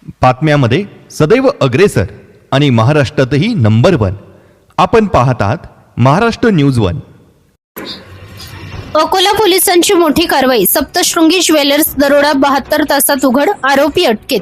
बातम्यामध्ये सदैव अग्रेसर आणि महाराष्ट्रातही नंबर 1. आपण पाहत आहात महाराष्ट्र न्यूज 1. अकोला पोलिसांची मोठी कारवाई. सप्तशृंगी ज्वेलर्स दरोडा 72 तासात उघड, आरोपी अटकेत.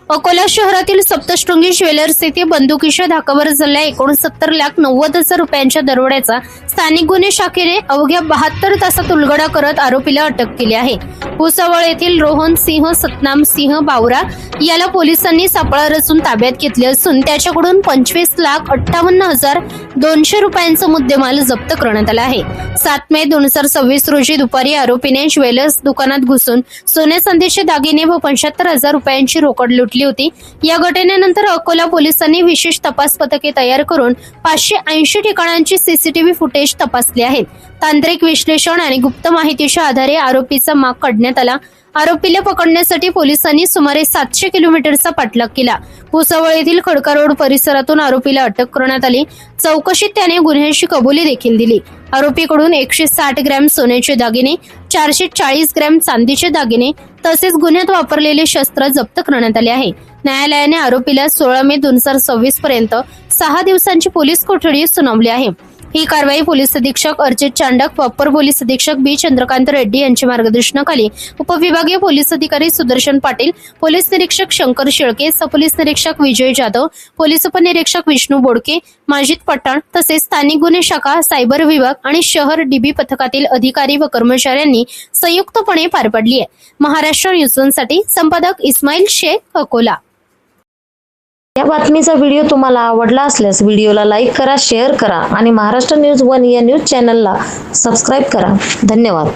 अकोला शहरातील सप्तशृंगी ज्वेलर्स येथे बंदुकीच्या धाकावर झालेल्या 69,90,000 रुपयांच्या दरोड्याचा स्थानिक गुन्हे शाखेने अवघ्या 72 तासात उलगडा करत आरोपीला अटक केली आहे. भुसावळ येथील रोहन सिंह सतनाम सिंह बावरा याला पोलिसांनी सापळा रचून ताब्यात घेतले असून त्याच्याकडून 25,58,200 रुपयांचा मुद्देमाल जप्त करण्यात आला आहे. 7 मे 2026 रोजी दुपारी आरोपीने ज्वेलर्स दुकानात घुसून सोने चांदीचे दागिने व 75,000 रुपयांची रोकड लुटली होती. या घटनेनंतर अकोला पोलिसांनी विशेष तपास पथके तयार करून 580 ठिकाणांची सीसीटीव्ही फुटेज तपासली आहेत. तांत्रिक विश्लेषण आणि गुप्त माहितीच्या आधारे आरोपीचा माग काढण्यात आला. आरोपीला पकडण्यासाठी पोलिसांनी सुमारे 700 किलोमीटरचा पाठलाग केला. भुसावळ येथील खडका रोड परिसरातून आरोपीला अटक करण्यात आली. चौकशीत त्याने गुन्ह्याची कबुली देखील दिली. आरोपीकडून 160 ग्रॅम सोन्याचे दागिने, 440 ग्रॅम चांदीचे दागिने तसेच गुन्ह्यात वापरलेले शस्त्र जप्त करण्यात आले आहे. न्यायालयाने आरोपीला 16 मे 2026 पर्यंत 6 दिवसांची पोलीस कोठडी सुनावली आहे. ही कारवाई पोलीस अधीक्षक अर्चित चांडक, अप्पर पोलीस अधीक्षक बी चंद्रकांत रेड्डी यांच्या मार्गदर्शनाखाली उपविभागीय पोलीस अधिकारी सुदर्शन पाटील, पोलीस निरीक्षक शंकर शेळके, सपोलीस निरीक्षक विजय जाधव, पोलीस उपनिरीक्षक विष्णू बोडके, माजिद पठाण तसेच स्थानिक गुन्हे शाखा, सायबर विभाग आणि शहर डीबी पथकातील अधिकारी व कर्मचाऱ्यांनी संयुक्तपणे पार पाडली आहे. महाराष्ट्र न्यूज साठी संपादक इस्माईल शेख, अकोला. या बातमीचा व्हिडिओ तुम्हाला आवडला असल्यास व्हिडिओला लाईक करा, शेअर करा आणि महाराष्ट्र न्यूज 1 या न्यूज चॅनलला सबस्क्राईब करा. धन्यवाद.